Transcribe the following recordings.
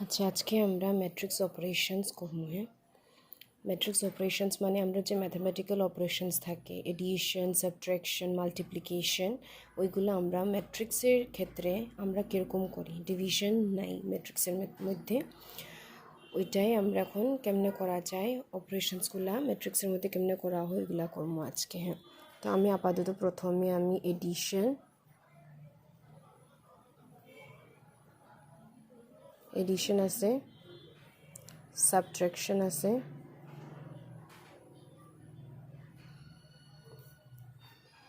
আচ্ছা, আজকে আমরা ম্যাট্রিক্স অপারেশনস করব। ম্যাট্রিক্স অপারেশনস মানে আমরা যে ম্যাথমেটিক্যাল অপারেশনস থাকে এডিশন, সাবট্রাকশন, মাল্টিপ্লিকেশন, ওইগুলো আমরা ম্যাট্রিক্সের ক্ষেত্রে আমরা কীরকম করি। ডিভিশন নাই ম্যাট্রিক্সের মধ্যে, ওইটাই আমরা এখন কেমনে করা যায় অপারেশনসগুলো ম্যাট্রিক্সের মধ্যে কেমনে করা হয় ওইগুলো করবো আজকে। হ্যাঁ, তো আমি আপাতত প্রথমে আমি এডিশন আছে, সাবট্রাকশন আছে,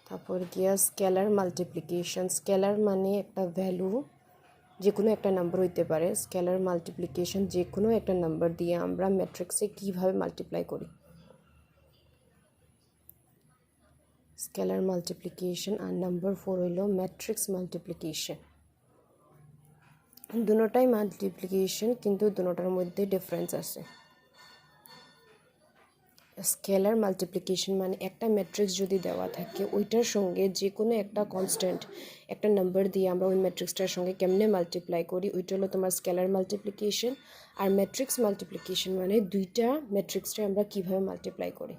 তারপর গিয়া স্কেলার মাল্টিপ্লিকেশন। স্কেলার মানে একটা ভ্যালু, যে কোনো একটা নাম্বার হইতে পারে। স্কেলার মাল্টিপ্লিকেশন যে কোনো একটা নাম্বার দিয়ে আমরা ম্যাট্রিক্সে কীভাবে মাল্টিপ্লাই করি, স্কেলার মাল্টিপ্লিকেশন। আর নাম্বার 4 হইল ম্যাট্রিক্স মাল্টিপ্লিকেশন। দুটোটাই মাল্টিপ্লিকেশন, কিন্তু দুটোটার মধ্যে ডিফারেন্স আছে। স্কেলার মাল্টিপ্লিকেশন মানে একটা ম্যাট্রিক্স যদি দেওয়া থাকে ওইটার সঙ্গে যে কোনো একটা কনস্ট্যান্ট একটা নাম্বার দিয়ে আমরা ওই ম্যাট্রিক্সটার সঙ্গে কেমনে মাল্টিপ্লাই করি, ওইটা হলো তোমার স্কেলার মাল্টিপ্লিকেশন। আর ম্যাট্রিক্স মাল্টিপ্লিকেশন মানে দুইটা ম্যাট্রিক্সটা আমরা কীভাবে মাল্টিপ্লাই করি।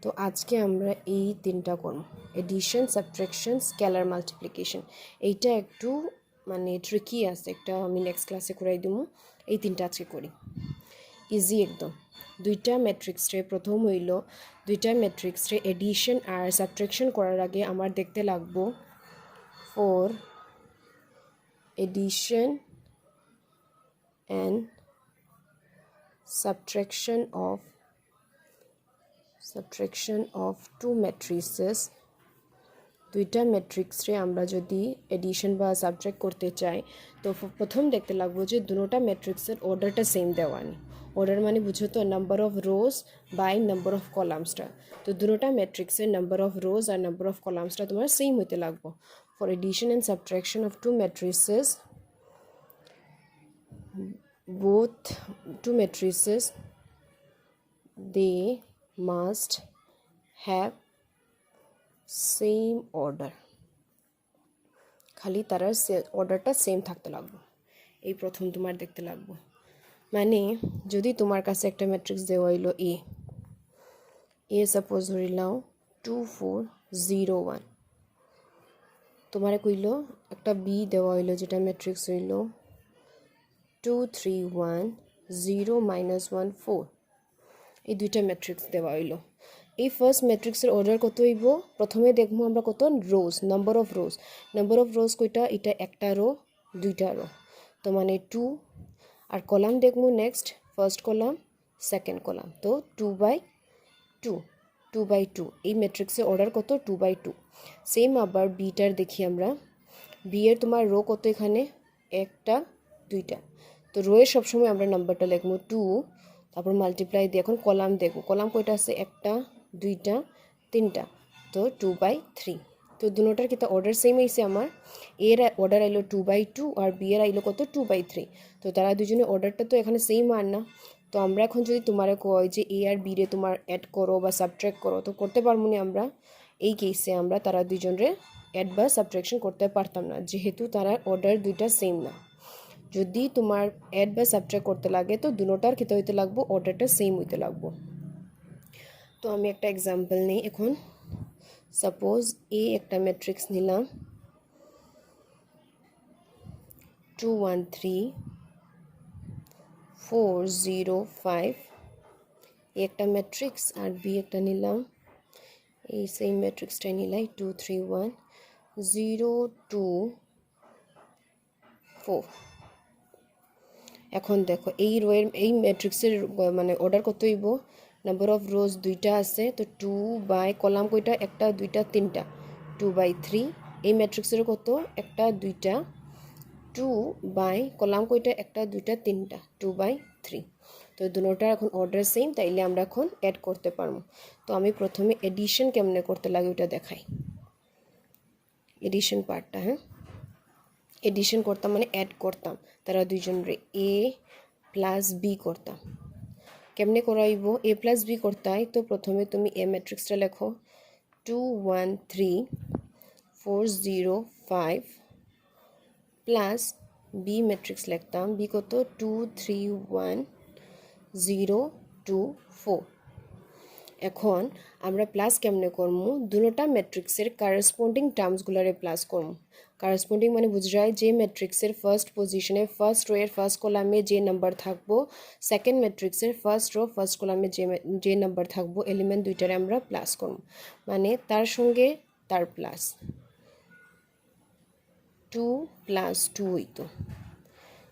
তো আজকে আমরা এই তিনটা করব, এডিশন, সাবট্রাকশন, স্কেলার মাল্টিপ্লিকেশন। এইটা একটু মানে ট্রিকি আছে, একটা আমি নেক্সট ক্লাসে করাই দেবো। এই তিনটা আজকে করি, ইজি একদম। দুইটা ম্যাট্রিক্সে প্রথম হইল দুইটা ম্যাট্রিক্সে এডিশন আর সাবট্রাকশন করার আগে আমার দেখতে লাগবো for addition and subtraction of two matrices. দুইটা ম্যাট্রিক্সে আমরা যদি এডিশন বা সাবট্রাক্ট করতে চাই তো প্রথম দেখতে লাগবো যে দুটোটা ম্যাট্রিক্সের অর্ডারটা সেম দেওয়া নেই। অর্ডার মানে বুঝো তো number of rows by number of কলামসটা। তো দুটোটা ম্যাট্রিক্সের নাম্বার অফ রোজ আর নাম্বার অফ কলামসটা তোমার সেম হইতে লাগবো। For addition and subtraction of two matrices, both two matrices they must have same order, খালি তার অর্ডারটা সেম থাকতে লাগবে। এই প্রথম তোমার দেখতে লাগবে, মানে যদি তোমার কাছে একটা ম্যাট্রিক্স দেওয়া হইলো এ সাপোজ ধরিলাম 2 4 0 1, তোমারে কইল একটা বি দেওয়া হইলো যেটা ম্যাট্রিক্স হইল 2 3 1 0 -1 4। এই দুইটা ম্যাট্রিক্স দেওয়া হইলো। এই ফার্স্ট ম্যাট্রিক্সের অর্ডার কত হইব, প্রথমে দেখবো আমরা কত রোজ, নাম্বার অফ রোজ কয়টা, এটা একটা রো দুইটা রো, তো মানে 2। আর কলাম দেখবো next, first column second column, তো 2/2। এই ম্যাট্রিক্সের অর্ডার কত 2/2। সেম আবার বিটার দেখি আমরা, বি এর তোমার রো কত, এখানে একটা দুইটা, তো রোয়ের সবসময় আমরা নাম্বারটা লিখবো 2, তারপর মাল্টিপ্লাই দিয়ে এখন কলাম দেখব, কলাম কয়টা আছে, একটা দুইটা তিনটা, তো 2/3। তো দুটোটার কিন্তু অর্ডার সেম হয়েছে। আমার এর অর্ডার আইলো 2/2 আর বি এর আইলো কত 2/3। তো তারা দুজনের অর্ডারটা তো এখানে সেম আর না। তো আমরা এখন যদি তোমারে কয় যে এ আর বি রে তোমার অ্যাড করো বা সাবট্রাক্ট করো, তো করতে পারবো না আমরা। এই কেসে আমরা তারা দুজনরে অ্যাড বা সাবট্রাকশন করতে পারতাম না, যেহেতু তারা অর্ডার দুইটা সেম না। যদি তোমার অ্যাড বা সাবট্রাক্ট করতে লাগে তো দুটোটার ক্ষেত্রে হইতে লাগবো অর্ডারটা সেম হইতে লাগবো। তো আমি একটা এক্সাম্পল নেই এখন। সাপোজ এ একটা ম্যাট্রিক্স নিলাম 2 1 3 4 0 5, এ একটা ম্যাট্রিক্স। আর বি একটা নিলাম, এই সেম ম্যাট্রিক্সটাই নিলাই 2 3 1 0 2 4। এখন দেখো এই রোয়ের এই ম্যাট্রিক্সের মানে অর্ডার কত হইব, নাম্বার অফ রোজ দুইটা আছে, তো 2 বাই কলাম কয়টা, একটা দুইটা তিনটা, 2/3। এই ম্যাট্রিক্সের কত, একটা দুইটা, 2 বাই কলাম কয়টা, একটা দুইটা তিনটা, 2/3। তো দুটোটার এখন অর্ডার সেম, তাইলে আমরা এখন অ্যাড করতে পারবো। তো আমি প্রথমে এডিশন কেমনে করতে লাগে ওইটা দেখাই, এডিশন পার্টটা। হ্যাঁ, এডিশন করতাম মানে অ্যাড করতাম তারা দুইজনরে, এ প্লাস বি করতাম। কেমনে করাইব, এ প্লাস বি করতে হয়, তো প্রথমে তুমি এ ম্যাট্রিক্সটা লেখো 2 1 3 4 0 5 প্লাস বি ম্যাট্রিক্স লিখতাম, বি কত 2 3 1 0 2 4। এখন আমরা প্লাস কেমনে করবো, দুটোটা ম্যাট্রিক্সের কারেসপন্ডিং টার্মসগুলারে প্লাস করবো। কারেসপন্ডিং মানে বুঝায় যে ম্যাট্রিক্সের ফার্স্ট পজিশনে ফার্স্ট রো এর ফার্স্ট কলামে যে নাম্বার থাকবো, সেকেন্ড ম্যাট্রিক্সের ফার্স্ট রো ফার্স্ট কলামে যে নাম্বার থাকবো, এলিমেন্ট দুইটারে আমরা প্লাস করবো। মানে তার সঙ্গে তার প্লাস 2 + 2 হইতো।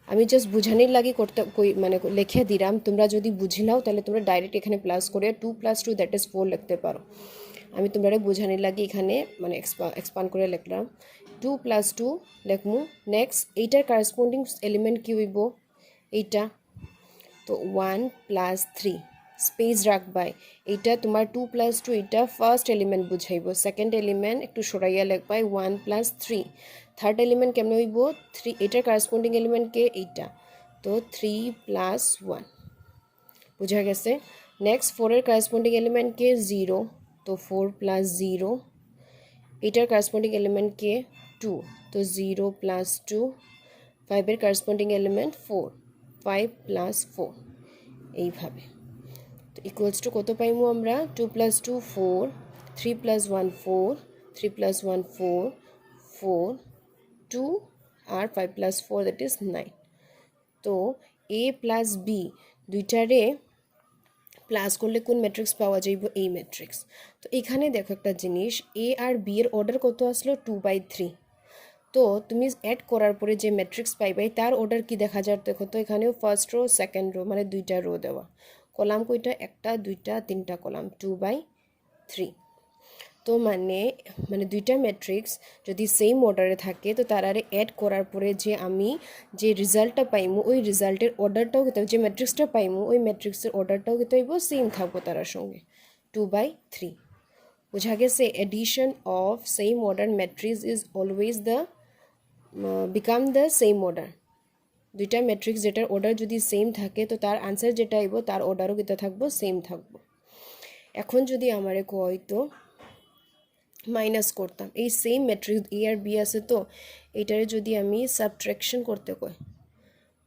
আমি জাস্ট বুঝানির লাগি করতে মানে লিখে দিলাম, তোমরা যদি বুঝিলাও তাহলে তোমরা ডাইরেক্ট এখানে প্লাস করে 2 + 2 দ্যাট ইজ 4 লিখতে পারো। আমি তোমরা বুঝানির লাগি এখানে মানে এক্সপান্ড করে লিখলাম। 2 + 2 লিখমু। নেক্সট এইটার কারেসপন্ডিং এলিমেন্ট কি হইব, এইটা তো 1 + 3 স্পেস রাখবাই। এইটা তোমার 2 + 2 এটা ফার্স্ট এলিমেন্ট বুঝাইব, সেকেন্ড এলিমেন্ট একটু সরাইয়া লিখবাই 1 + 3। থার্ড এলিমেন্ট কেমন হইব 3, এটার কারেসপন্ডিং এলিমেন্ট কে এইটা, তো 3 + 1 বুঝা গেছে। নেক্সট 4 এর কারেসপন্ডিং এলিমেন্ট কে 0, তো 4 + 0। এটার কারেসপন্ডিং এলিমেন্ট কে 2, তো 0 + 2। 5 এর কারেসপন্ডিং এলিমেন্ট 4, 5 + 4 এইভাবে। তো ইকুয়ালস টু কত পাইমু আমরা, 2 + 2 4, 3 + 1 4, 3 + 1 4, 4 2 আর 5 + 4 দ্যাট ইজ 9। তো এ প্লাস বি দুইটারে প্লাস করলে কোন ম্যাট্রিক্স পাওয়া যাইব, এই ম্যাট্রিক্স। তো এখানে দেখো একটা জিনিস, এ আর বি এর অর্ডার কত আসলো 2/3। তো তুমি অ্যাড করার পরে যে ম্যাট্রিক্স পাইবাই তার অর্ডার কি দেখা যায় দেখো তো, এখানেও ফার্স্ট রো সেকেন্ড রো মানে দুইটা রো দেওয়া, কলাম কয়টা, একটা দুইটা তিনটা কলাম, 2/3। তো মানে দুইটা ম্যাট্রিক্স যদি সেম অর্ডারে থাকে তো তারারে অ্যাড করার পরে যে আমি যে রেজাল্টটা পাইমু ওই রেজাল্টের অর্ডারটাও কিন্তু, যে ম্যাট্রিক্সটা পাইমু ওই ম্যাট্রিক্সের অর্ডারটাও কিন্তু হইব সেম থাকবো তার সঙ্গে 2/3। বোঝা গেছে, edition of same order matrix is always the become the same order. দুইটা ম্যাট্রিক্স যেটার অর্ডার যদি সেম থাকে তো তার আনসার যেটা আইব তার অর্ডারও কিন্তু থাকবো সেম থাকবো। এখন যদি আমারে কয় তো মাইনাস করতাম, এই সেম ম্যাট্রিক্স এ আর বি আছে তো এটারে যদি আমি সাবট্রাকশন করতে কই,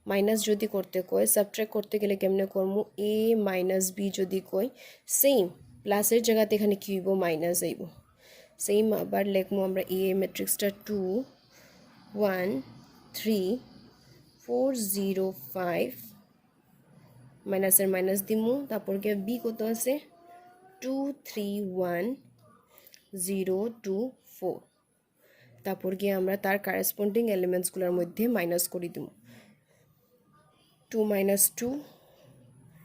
মাইনাস যদি করতে কই, সাবট্রাক্ট করতে গেলে কেমনে করবো, এ মাইনাস বি যদি কই, সেম প্লাসের জায়গাতে এখানে কি হইব মাইনাস আইব। সেম আবার লিখবো আমরা এ ম্যাট্রিক্সটা 2 1 3 4 0 5, মাইনাসের মাইনাস দিমু, তারপর গিয়ে বি কত আছে 2 3 1 0 2 4, তারপর গিয়ে আমরা তার কারেসপন্ডিং এলিমেন্টসগুলোর মধ্যে মাইনাস করে দিব। 2 - 2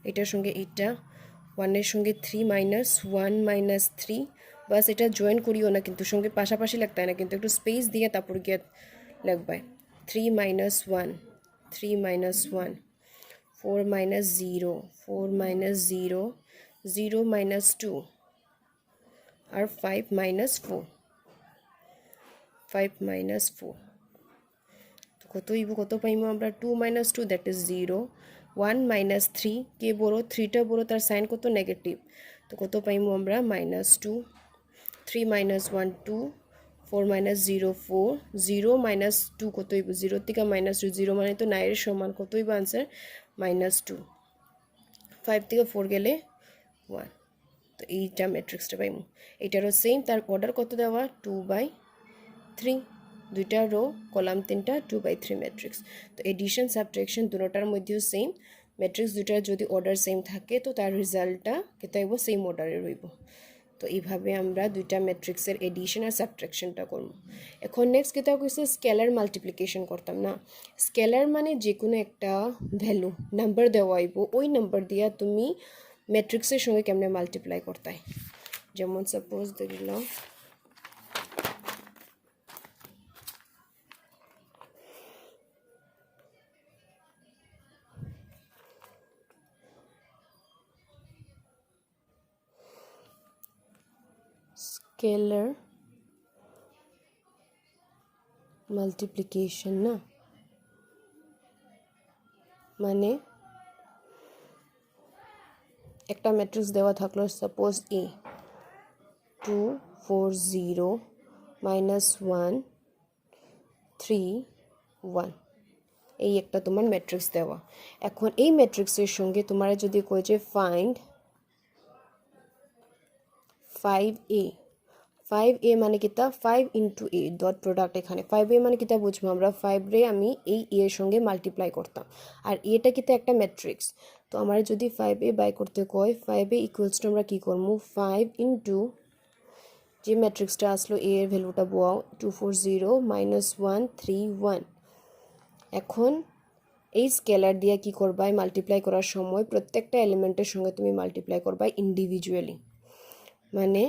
এটার সঙ্গে এইটা, 1 এর সঙ্গে 3 মাইনাস 1 - 3, বাস এটা জয়েন করিও না কিন্তু সঙ্গে পাশাপাশি লিখতে হয় না কিন্তু, একটু স্পেস দিয়ে তারপর গিয়ে লিখবাই 3 - 1 3 - 1, 4 - 0 4 - 0 0 - 2 আর 5 - 4 5 - 4। কত হইব, কত পাইমু আমরা 2 - 2 দ্যাট ইজ 0, 1 - 3 কে বড়, 3টা বড় তার সাইন কত নেগেটিভ, তো কত পাইমু আমরা -2, 3 - 1 2, 4 - 0 4, 0 - 2 কত হইব, 0 থেকে -2, 0 মানে তো 9 এর সমান, কত হইব আনসার -2, 5 থেকে 4 গেলে 1। তো এইটা ম্যাট্রিক্সটা পাইমু, এইটারও সেম, তার অর্ডার কত দেওয়া 2/3, দুইটা রো কলাম তিনটা 2/3 ম্যাট্রিক্স। তো এডিশন সাবট্রাকশন দুটোটার মধ্যেও সেম, ম্যাট্রিক্স দুটার যদি অর্ডার সেম থাকে তো তার রেজাল্টটা কেতে হইব সেম অর্ডারে রইব। তো এইভাবে আমরা দুইটা ম্যাট্রিক্সের এডিশন আর সাবট্রাকশনটা করব। এখন নেক্সট কেতা কইছে স্কেলার মাল্টিপ্লিকেশন করতাম না। স্কেলার মানে যে কোনো একটা ভ্যালু নাম্বার দেওয়া হইব, ওই নাম্বার দিয়া তুমি ম্যাট্রিক্সের সঙ্গে কেমনে মাল্টিপ্লাই করতাই। যেমন সাপোজ ধরিলাম স্কেলার মাল্টিপ্লিকেশন না, মানে একটা ম্যাট্রিক্স দেওয়া থাকলো সাপোজ এ 2 4 0 -1 3 1, এই একটা তোমার ম্যাট্রিক্স দেওয়া। এখন এই ম্যাট্রিক্সের সঙ্গে তোমার যদি কই যে ফাইন্ড 5a 5a মানে কিতা 5 ইন্টু a ডট প্রোডাক্ট। এখানে 5a মানে কিতা বুঝবো আমরা 5 রে আমি এই a এর সঙ্গে মাল্টিপ্লাই করতাম, আর এটা কিতা একটা ম্যাট্রিক্স। তো আমার যদি 5a বাই করতে কয় 5a ইকুয়ালস টু আমরা কি করবো 5 ইন্টু যে ম্যাট্রিক্সটা আসলো a এর ভ্যালুটা বসাও 240 -1 3 1। এখন এই স্কেলার দিয়ে কি করবা মাল্টিপ্লাই করার সময় প্রত্যেকটা এলিমেন্টের সঙ্গে তুমি মাল্টিপ্লাই করবা ইন্ডিভিজুয়ালি, মানে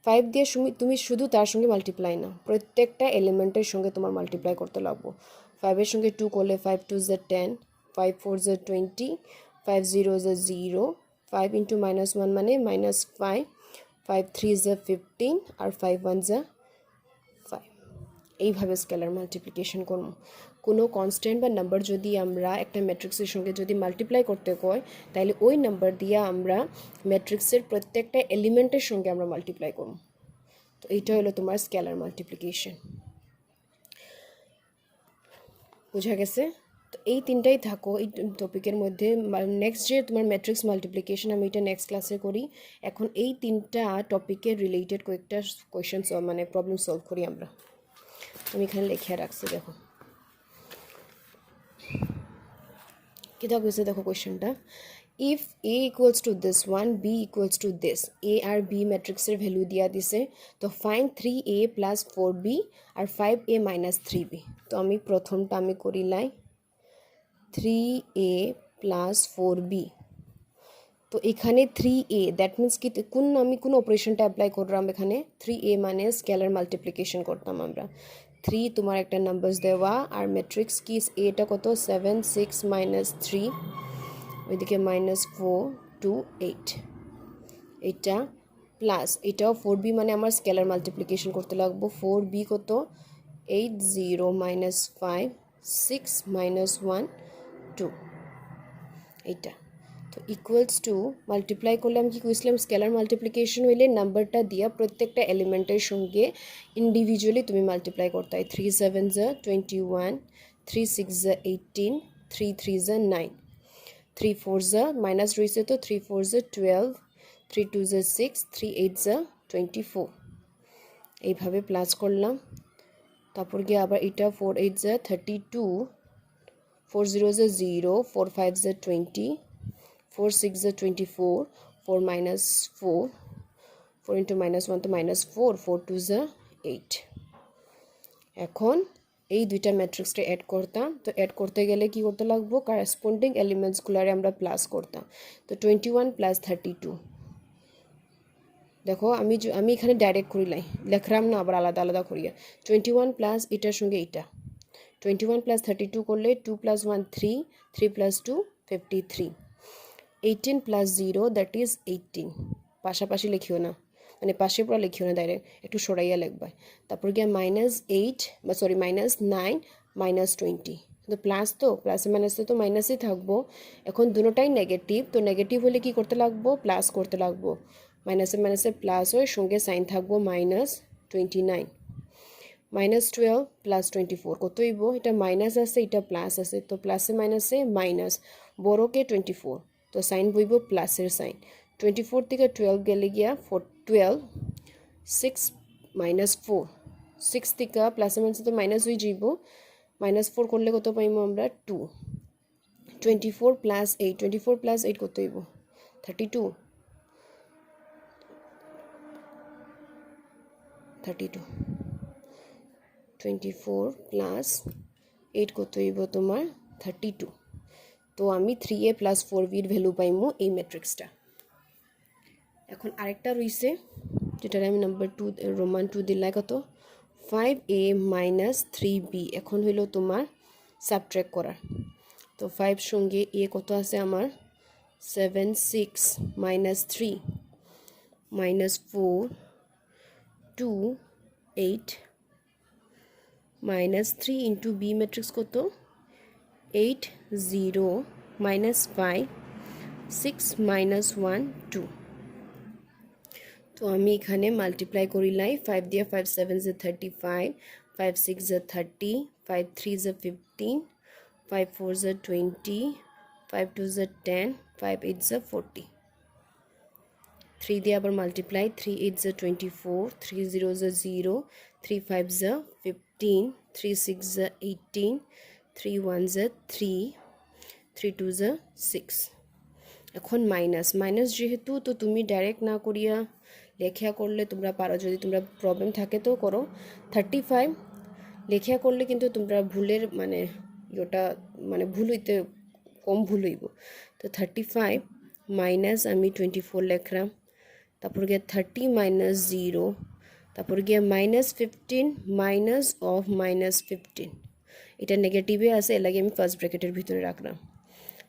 5 দিয়ে তুমি শুধু তার সঙ্গে মাল্টিপ্লাই না, প্রত্যেকটা এলিমেন্টের সঙ্গে তোমার মাল্টিপ্লাই করতে লাগবো। 5 এর সঙ্গে 2 করলে 5 2 = 10, 5 4 = 20, 5 0 = 0, 5 ইন্টু -1 মানে -5, 5 3 = 15 আর 5 1 = 5। এইভাবে স্কেলার মাল্টিপ্লিকেশন করবো। কোনো কনস্ট্যান্ট বা নাম্বার যদি আমরা একটা ম্যাট্রিক্সের সঙ্গে যদি মাল্টিপ্লাই করতে কয় তাহলে ওই নাম্বার দিয়ে আমরা ম্যাট্রিক্সের প্রত্যেকটা এলিমেন্টের সঙ্গে আমরা মাল্টিপ্লাই করব। তো এইটা হলো তোমার স্কেলার মাল্টিপ্লিকেশন। বোঝা গেছে? তো এই তিনটাই থাকো এই টপিকের মধ্যে। নেক্সট যে তোমার ম্যাট্রিক্স মাল্টিপ্লিকেশন আমি এটা নেক্সট ক্লাসে করি। এখন এই তিনটা টপিকের রিলেটেড কয়েকটা কোয়েশ্চেন মানে প্রবলেম সলভ করি আমরা। আমি এখানে লিখে রাখছি, দেখো কিতা কইছে দেখো কোয়েশ্চেনটা। If a equals to this one B equals to this, a আর b ম্যাট্রিক্সের ভ্যালু দিয়া দিছে, তো ফাইন্ড 3a প্লাস 4b আর 5a মাইনাস 3b। তো আমি প্রথমটা আমি করিলাই 3a প্লাস 4b। তো এখানে 3a দ্যাট মিন্স কি আমি কোন অপারেশনটা অ্যাপ্লাই করলাম এখানে 3a মানে স্কেলার মাল্টিপ্লিকেশন করতাম আমরা। 3 তোমার একটা নাম্বারস দেওয়া আর ম্যাট্রিক্স কি এটা কত 7 6 -3, ওইদিকে -4 2 8, এটা প্লাস এটাও 4b মানে আমার স্কেলার মাল্টিপ্লিকেশন করতে লাগবো। 4b কত 8 0 -5 6 -1 2, এটা তো ইকুয়ালস টু মাল্টিপ্লাই করলে আমি কি কইছিলাম স্কেলার মাল্টিপ্লিকেশন হইলে নাম্বারটা দিয়া প্রত্যেকটা এলিমেন্টের সঙ্গে ইন্ডিভিজুয়ালি তুমি মাল্টিপ্লাই করতে হয়। 3 7 = 21, 3 6 = 18, 3 3 = 9, 3 4 মাইনাস রয়েছে তো 3 4 = 12, 3 2 = 6, 3 8 = 24। এইভাবে প্লাস করলাম। তারপর গিয়ে আবার এটা 4 8 = 32, 4 0 = 0, 4 5 = 20, 4 6 = 24, 4 -4, 4 into -1 তো -4, 4 2 = 8। এখন এই দুইটা ম্যাট্রিক্সটা অ্যাড করতাম। তো অ্যাড করতে গেলে কি করতে লাগবো কারেসপন্ডিং এলিমেন্টসগুলোরে আমরা প্লাস করতাম। তো 21 + 32, দেখো আমি এখানে ডাইরেক্ট করিলাই লেখলাম না, আবার আলাদা আলাদা করিয়া 21 প্লাস এটার সঙ্গে এটা 21 + 32 করলে 2 + 1 3, 3 + 2 53, 18 + 0 দ্যাট ইজ 18। পাশাপাশি লিখিও না, মানে পাশে পড়া লিখিও না, ডাইরেক্ট একটু সরাইয়া লিখবা। তারপর গিয়ে -8 বা সরি -9 -20, তো প্লাস তো প্লাসে মাইনাসে তো মাইনাসই থাকবো। এখন দুটোটাই নেগেটিভ, তো নেগেটিভ হলে কি করতে লাগবো প্লাস করতে লাগবো। মাইনাসে মাইনাসে প্লাস হয়, সঙ্গে সাইন থাকবো -29, -12 + 24 কত হইব, এটা মাইনাস আছে এটা প্লাস আছে, তো প্লাসে মাইনাসে মাইনাস, বড়কে 24, তো সাইন বইব প্লাসের সাইন। 24 থেকে 12 গেলে গিয়া 12, 6 -4, 6 থেকে প্লাসে মাইনাসে তো মাইনাস হয়ে যাইব, -4 করলে কত পাইব আমরা 2, 24 + 8, 24 + 8 কত হইব 32, 24 + 8 কত হইব তোমার 32। তো আমি 3a + 4b এর ভ্যালু পাইমু এই ম্যাট্রিক্সটা। এখন আরেকটা রইছে যেটার আমি নাম্বার 2 রোমান 2 দিলাই কত 5a - 3b। এখন হইল তোমার সাবট্রাক্ট করার। তো 5 সঙ্গে a কত আছে আমার 7 6 -3 -4 2 8 -3 ইন্টু b ম্যাট্রিক্স কত 8 0 -5 6 -1 2। তো আমি এখানে মাল্টিপ্লাই করিলাই 5 দিয়ে 5 7 = 35, 5 6 = 30, 5 3 = 15, 5 4 is 20, 5 2 is 10, 5 8 is 40. 3 দিয়ে আবার multiply, 3 8 is 24, 3 0 is 0, 3 5 is 15, 3 6 is 18, 3 1 is 3, 3 2 is 6. এখন মাইনাস যেহেতু, তো তুমি ডাইরেক্ট না করিয়া লেখিয়া করলে তোমরা পারো, যদি তোমরা প্রবলেম থাকে তো করো। 35 লেখিয়া করলে কিন্তু তোমরা ভুলের মানে ওটা মানে ভুল হইতে কম ভুল হইব। তো 35 মাইনাস আমি 24 লেখলাম, তারপর গিয়ে 30 মাইনাস 0, তারপর গিয়ে -15 মাইনাস অফ -15, এটা নেগেটিভে আছে, এর লাগে আমি ফার্স্ট ব্র্যাকেটের ভিতরে রাখলাম।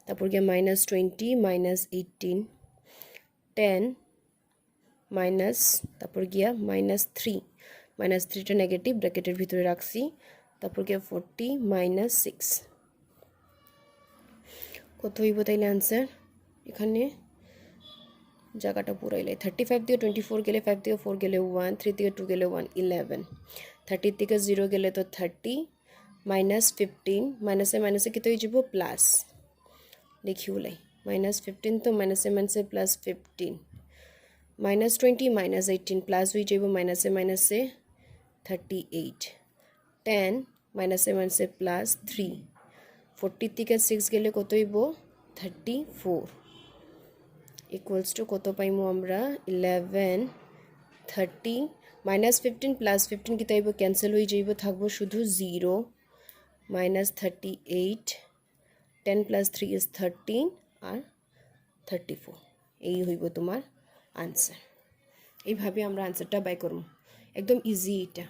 তারপর গিয়ে -20 -18, 10 মাইনাস, তারপর গিয়া -3টা নেগেটিভ ব্র্যাকেটের ভিতরে রাখছি। তারপর গিয়া 40 -6, কত হইব তাইলে আনসার? এখানে জায়গাটা পুরাইলে 35 দিয়ে 24 গেলে, 5 দিয়ে 4 গেলে 1, 3 থেকে 2 গেলে 1, 11, 30 থেকে 0 গেলে তো 30, -15 মাইনাসে কত হয়ে যাব প্লাস, লিখি ওলাই -15, তো মাইনাসে প্লাস 15, -20 -18 প্লাস হয়ে যাব মাইনাসে 38, 10 মাইনাসে প্লাস 3, 40 থেকে 6 গেলে কত হইব 34, ইকুয়ালস টু কত পাইমু আমরা 11, 30 -15 প্লাস 15 কি তাইব ক্যান্সেল হয়ে যাইব, থাকবো শুধু 0, -38, 10 প্লাস 3 is 13 আর 34, এই হইব তোমার আনসার। এইভাবে আমরা আনসারটা বাই করব, একদম ইজি এটা।